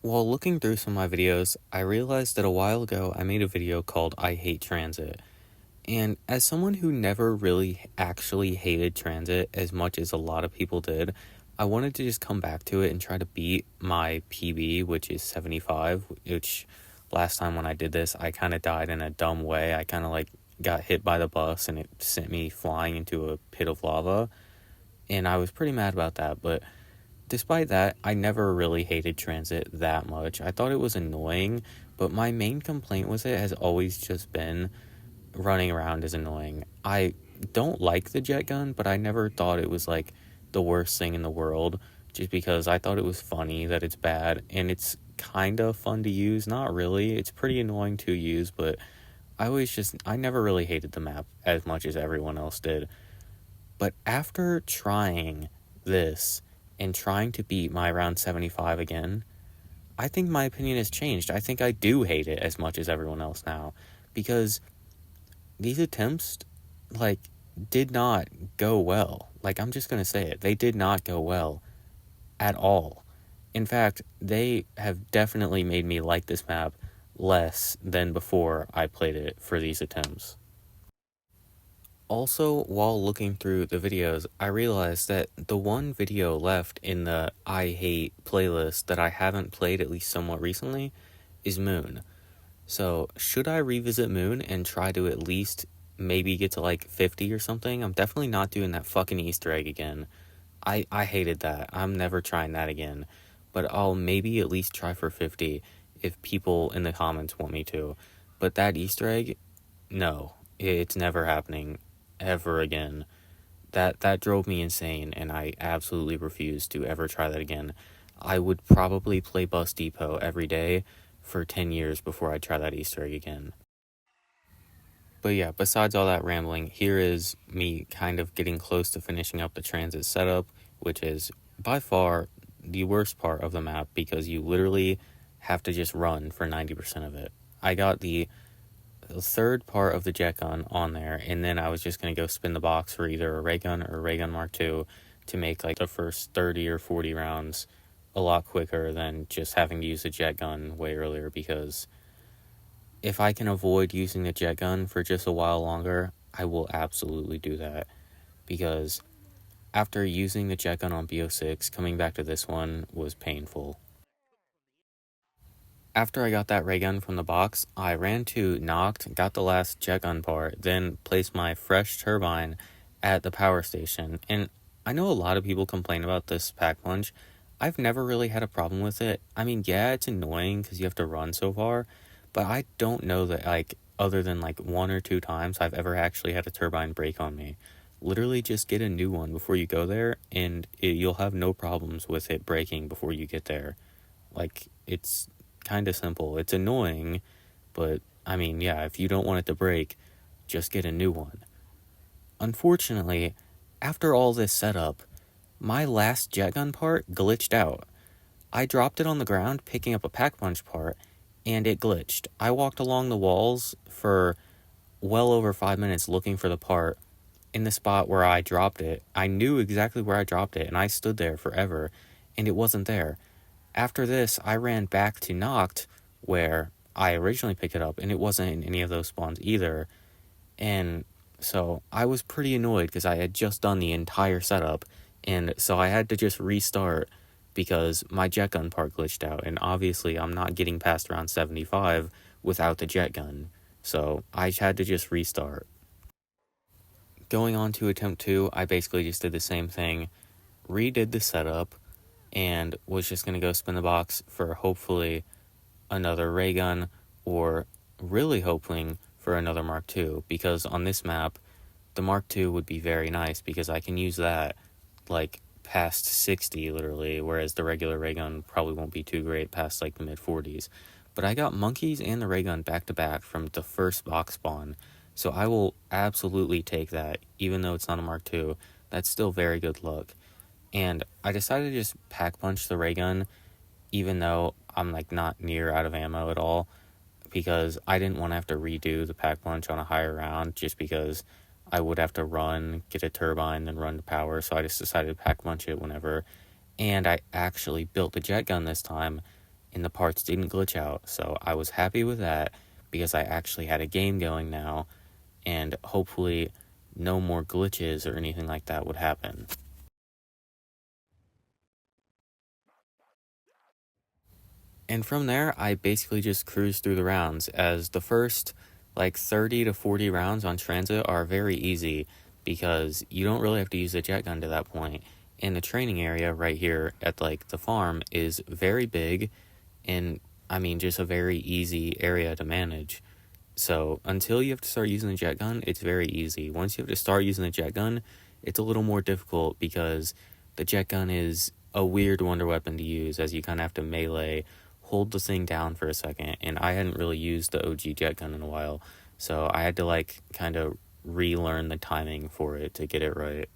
While looking through some of my videos, I realized that a while ago I made a video called I Hate Transit. And as someone who never really actually hated transit as much as a lot of people did, I wanted to just come back to it and try to beat my PB, which is 75, which last time when I did this, I kind of died in a dumb way. I kind of like got hit by the bus and it sent me flying into a pit of lava. And I was pretty mad about that, but despite that, I never really hated transit that much. I thought it was annoying, but my main complaint with it has always just been running around is annoying. I don't like the jet gun, but I never thought it was like the worst thing in the world just because I thought it was funny that it's bad and it's kind of fun to use. Not really. It's pretty annoying to use, but I never really hated the map as much as everyone else did. But after trying this and trying to beat my round 75 again, I think my opinion has changed. I think I do hate it as much as everyone else now because these attempts, like, did not go well. Like, I'm just gonna say it. They did not go well at all. In fact, they have definitely made me like this map less than before I played it for these attempts. Also, while looking through the videos, I realized that the one video left in the I Hate playlist that I haven't played at least somewhat recently is Moon. So, should I revisit Moon and try to at least maybe get to like 50 or something? I'm definitely not doing that fucking Easter egg again. I hated that. I'm never trying that again. But I'll maybe at least try for 50 if people in the comments want me to. But that Easter egg, no, it's never happening ever again. That drove me insane, and I absolutely refuse to ever try that again. I would probably play Bus Depot every day for 10 years before I try that Easter egg again. But yeah, besides all that rambling, here is me kind of getting close to finishing up the transit setup, which is by far the worst part of the map because you literally have to just run for 90% of it. I got the third part of the jet gun on there, and then I was just going to go spin the box for either a Raygun or a Raygun Mark II to make like the first 30 or 40 rounds a lot quicker than just having to use the jet gun way earlier, because if I can avoid using the jet gun for just a while longer, I will absolutely do that, because after using the jet gun on BO6, coming back to this one was painful. After I got that ray gun from the box, I ran to Noct, got the last jet gun part, then placed my fresh turbine at the power station. And I know a lot of people complain about this pack punch. I've never really had a problem with it. I mean, yeah, it's annoying because you have to run so far, but I don't know that, like, other than like one or two times, I've ever actually had a turbine break on me. Literally just get a new one before you go there, and you'll have no problems with it breaking before you get there. Like, it's kind of simple. It's annoying, but I mean, yeah, if you don't want it to break, just get a new one. Unfortunately, after all this setup, my last jet gun part glitched out. I dropped it on the ground picking up a pack punch part, and it glitched. I walked along the walls for well over 5 minutes looking for the part in the spot where I dropped it. I knew exactly where I dropped it, and I stood there forever, and it wasn't there. After this, I ran back to Noct, where I originally picked it up, and it wasn't in any of those spawns either. And so I was pretty annoyed because I had just done the entire setup, and so I had to just restart because my jet gun part glitched out, and obviously I'm not getting past around 75 without the jet gun, so I had to just restart. Going on to attempt 2, I basically just did the same thing, redid the setup, and was just going to go spin the box for hopefully another ray gun, or really hoping for another Mark II, because on this map, the Mark II would be very nice because I can use that like past 60 literally, whereas the regular ray gun probably won't be too great past like the mid 40s. But I got monkeys and the ray gun back to back from the first box spawn, so I will absolutely take that, even though it's not a Mark II. That's still very good luck. And I decided to just pack punch the ray gun, even though I'm like not near out of ammo at all, because I didn't want to have to redo the pack punch on a higher round just because I would have to run, get a turbine, then run to power. So I just decided to pack punch it whenever. And I actually built the jet gun this time and the parts didn't glitch out. So I was happy with that because I actually had a game going now, and hopefully no more glitches or anything like that would happen. And from there, I basically just cruised through the rounds, as the first like 30 to 40 rounds on Transit are very easy because you don't really have to use the jet gun to that point. And the training area right here at like the farm is very big, and I mean, just a very easy area to manage. So until you have to start using the jet gun, it's very easy. Once you have to start using the jet gun, it's a little more difficult because the jet gun is a weird wonder weapon to use, as you kind of have to melee, hold the thing down for a second. And I hadn't really used the OG jet gun in a while, so I had to like kind of relearn the timing for it to get it right.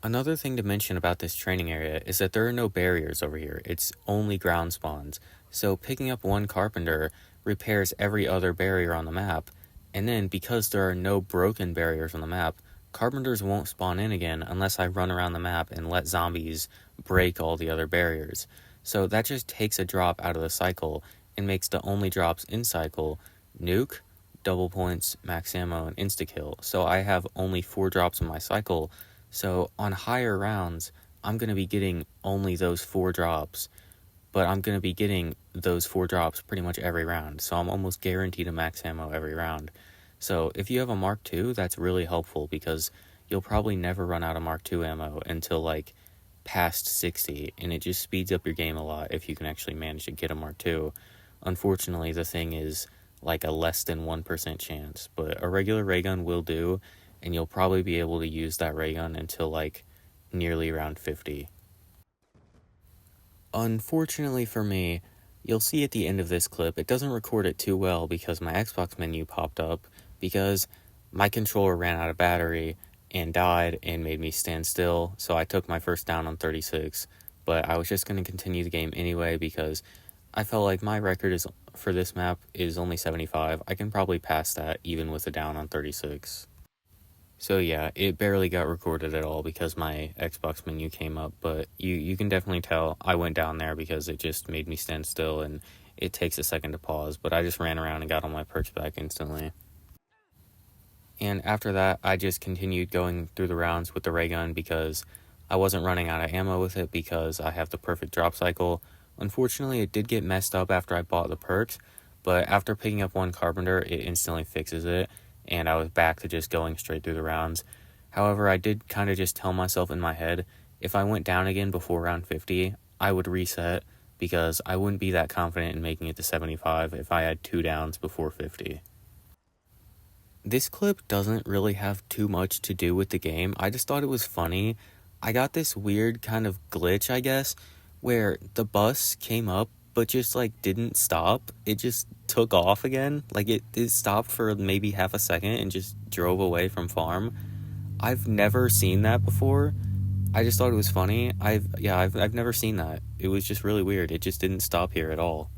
Another thing to mention about this training area is that there are no barriers over here. It's only ground spawns. So picking up one carpenter repairs every other barrier on the map, and then because there are no broken barriers on the map, carpenters won't spawn in again unless I run around the map and let zombies break all the other barriers. So that just takes a drop out of the cycle and makes the only drops in cycle nuke, double points, max ammo, and insta-kill. So I have only 4 drops in my cycle. So on higher rounds, I'm going to be getting only those 4 drops, but I'm going to be getting those 4 drops pretty much every round. So I'm almost guaranteed a max ammo every round. So if you have a Mark II, that's really helpful because you'll probably never run out of Mark II ammo until like past 60, and it just speeds up your game a lot if you can actually manage to get a Mark II. Unfortunately, the thing is like a less than 1% chance, but a regular Raygun will do, and you'll probably be able to use that Raygun until like nearly around 50. Unfortunately for me, you'll see at the end of this clip, it doesn't record it too well because my Xbox menu popped up because my controller ran out of battery and died and made me stand still, so I took my first down on 36, but I was just going to continue the game anyway because I felt like my record is for this map is only 75. I can probably pass that even with a down on 36. So yeah, it barely got recorded at all because my Xbox menu came up, but you can definitely tell I went down there because it just made me stand still and it takes a second to pause, but I just ran around and got all my perks back instantly. And after that, I just continued going through the rounds with the ray gun because I wasn't running out of ammo with it because I have the perfect drop cycle. Unfortunately, it did get messed up after I bought the perks, but after picking up one carpenter, it instantly fixes it, and I was back to just going straight through the rounds. However, I did kind of just tell myself in my head, if I went down again before round 50, I would reset because I wouldn't be that confident in making it to 75 if I had 2 downs before 50. This clip doesn't really have too much to do with the game. I just thought it was funny. I got this weird kind of glitch, I guess, where the bus came up but just like didn't stop. It just took off again. Like it stopped for maybe half a second and just drove away from farm. I've never seen that before. I just thought it was funny. I've never seen that. It was just really weird. It just didn't stop here at all.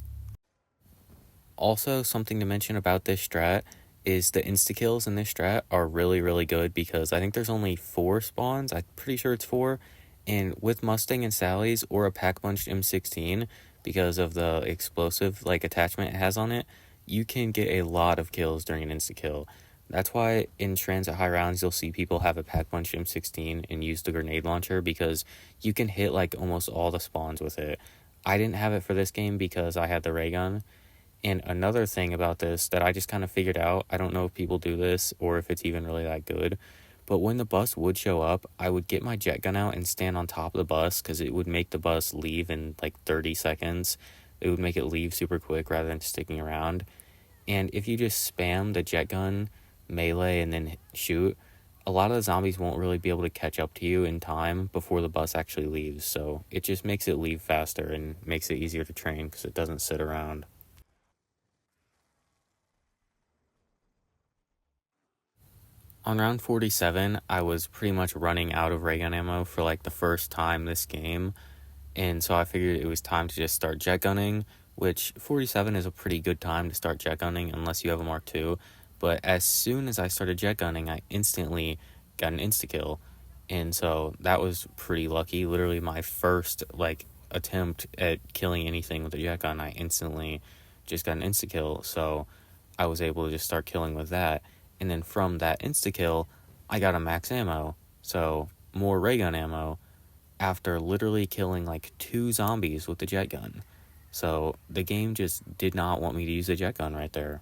Also, something to mention about this strat is the insta-kills in this strat are really, really good because I think there's only 4 spawns. I'm pretty sure it's 4. And with Mustang and Sally's or a pack-punched M16, because of the explosive like attachment it has on it, you can get a lot of kills during an insta-kill. That's why in Transit high rounds, you'll see people have a pack-punched M16 and use the grenade launcher because you can hit like almost all the spawns with it. I didn't have it for this game because I had the ray gun. And another thing about this that I just kind of figured out, I don't know if people do this or if it's even really that good, but when the bus would show up, I would get my jet gun out and stand on top of the bus because it would make the bus leave in like 30 seconds. It would make it leave super quick rather than sticking around. And if you just spam the jet gun, melee, and then shoot, a lot of the zombies won't really be able to catch up to you in time before the bus actually leaves. So it just makes it leave faster and makes it easier to train because it doesn't sit around. On round 47, I was pretty much running out of ray gun ammo for like the first time this game, and so I figured it was time to just start jet gunning, which 47 is a pretty good time to start jet gunning unless you have a Mark II, but as soon as I started jet gunning, I instantly got an insta-kill, and so that was pretty lucky. Literally my first like attempt at killing anything with a jet gun, I instantly just got an insta-kill, so I was able to just start killing with that. And then from that insta-kill, I got a max ammo, so more Raygun ammo, after literally killing like 2 zombies with the jet gun. So the game just did not want me to use the jet gun right there.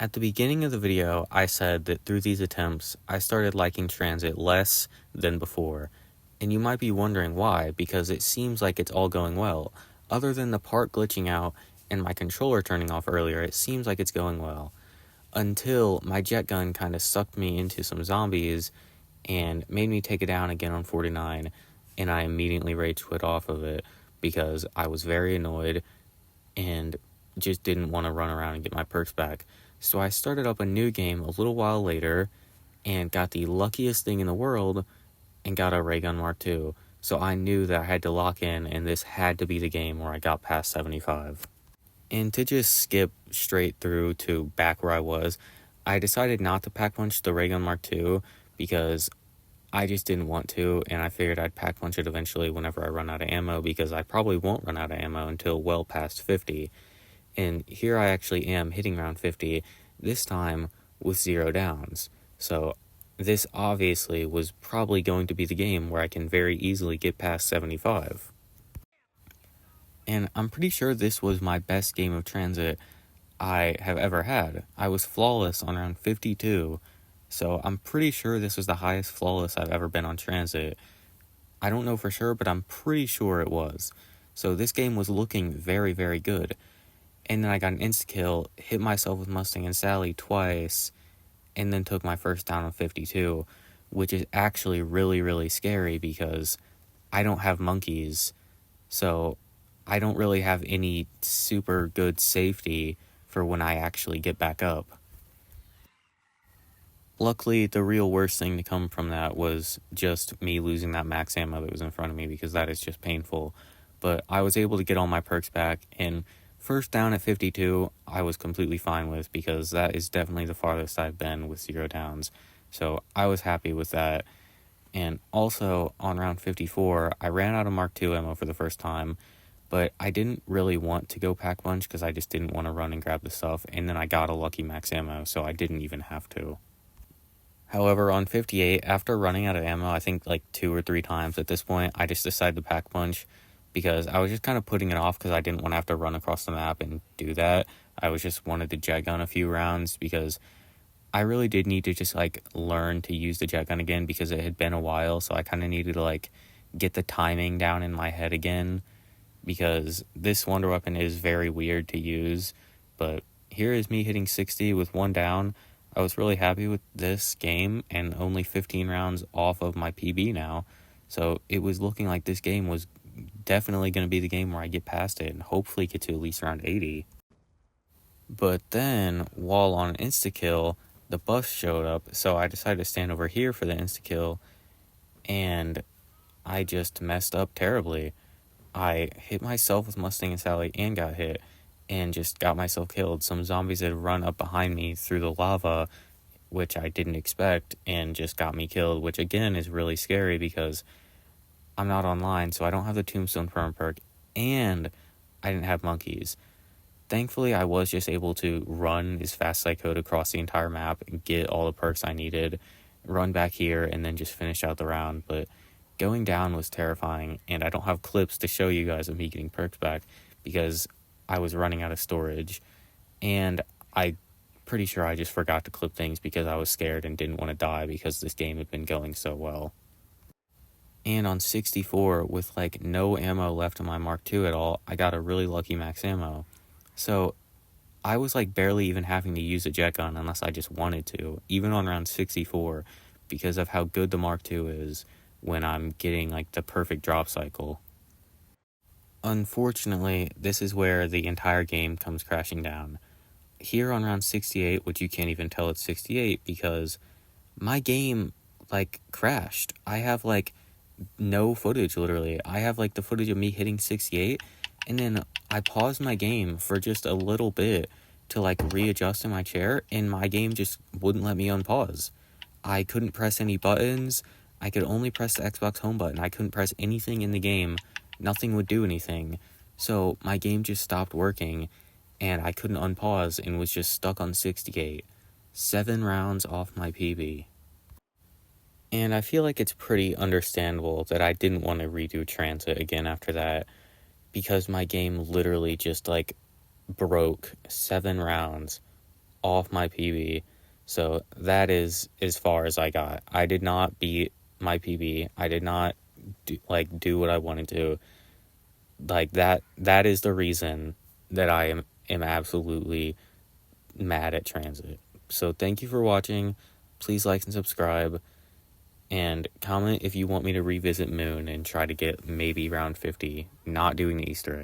At the beginning of the video, I said that through these attempts, I started liking Tranzit less than before. And you might be wondering why, because it seems like it's all going well. Other than the part glitching out and my controller turning off earlier, it seems like it's going well. Until my jet gun kind of sucked me into some zombies and made me take it down again on 49, and I immediately rage quit off of it because I was very annoyed and just didn't want to run around and get my perks back. So I started up a new game a little while later and got the luckiest thing in the world and got a Raygun Mark II. So I knew that I had to lock in, and this had to be the game where I got past 75. And to just skip straight through to back where I was, I decided not to pack punch the Raygun Mark II because I just didn't want to, and I figured I'd pack punch it eventually whenever I run out of ammo, because I probably won't run out of ammo until well past 50. And here I actually am hitting around 50, this time with 0 downs. So this obviously was probably going to be the game where I can very easily get past 75. And I'm pretty sure this was my best game of Tranzit I have ever had. I was flawless on round 52, so I'm pretty sure this was the highest flawless I've ever been on Tranzit. I don't know for sure, but I'm pretty sure it was. So this game was looking very, very good. And then I got an insta-kill, hit myself with Mustang and Sally twice, and then took my first down on 52, which is actually really, really scary because I don't have monkeys, so I don't really have any super good safety for when I actually get back up. Luckily, the real worst thing to come from that was just me losing that max ammo that was in front of me, because that is just painful. But I was able to get all my perks back, and first down at 52, I was completely fine with, because that is definitely the farthest I've been with 0 downs. So I was happy with that. And also, on round 54, I ran out of Mark II ammo for the first time, but I didn't really want to go pack punch because I just didn't want to run and grab the stuff, and then I got a lucky max ammo, so I didn't even have to. However, on 58, after running out of ammo, I think like 2 or 3 times at this point, I just decided to pack punch because I was just kind of putting it off because I didn't want to have to run across the map and do that. I was just wanted to jet gun a few rounds because I really did need to just like learn to use the jet gun again, because it had been a while, so I kind of needed to like get the timing down in my head again, because this wonder weapon is very weird to use. But here is me hitting 60 with 1 down. I was really happy with this game, and only 15 rounds off of my PB now. So it was looking like this game was definitely going to be the game where I get past it and hopefully get to at least around 80. But then, while on Instakill, the bus showed up, so I decided to stand over here for the Instakill, and I just messed up terribly. I hit myself with Mustang and Sally and got hit, and just got myself killed. Some zombies had run up behind me through the lava, which I didn't expect, and just got me killed, which again is really scary because I'm not online, so I don't have the Tombstone perm perk, and I didn't have monkeys. Thankfully, I was just able to run as fast as I could across the entire map and get all the perks I needed, run back here, and then just finish out the round. But going down was terrifying, and I don't have clips to show you guys of me getting perks back because I was running out of storage, and I pretty sure I just forgot to clip things because I was scared and didn't want to die because this game had been going so well. And on 64, with like no ammo left in my Mark II at all, I got a really lucky max ammo. So I was like barely even having to use a jet gun unless I just wanted to, even on round 64, because of how good the Mark II is when I'm getting like the perfect drop cycle. Unfortunately, this is where the entire game comes crashing down. Here on round 68, which you can't even tell it's 68 because my game like crashed. I have like no footage, literally. I have like the footage of me hitting 68, and then I paused my game for just a little bit to like readjust in my chair, and my game just wouldn't let me unpause. I couldn't press any buttons. I could only press the Xbox home button. I couldn't press anything in the game nothing would do anything. So my game just stopped working, and I couldn't unpause and was just stuck on 68. 7 rounds off my PB. And I feel like it's pretty understandable that I didn't want to redo Transit again after that, because my game literally just like broke 7 rounds off my PB. So that is as far as I got. I did not beat my PB. I did not do what I wanted to. Like that is the reason that I am absolutely mad at Transit. So thank you for watching. Please like and subscribe. And comment if you want me to revisit Moon and try to get maybe round 50, not doing the Easter egg.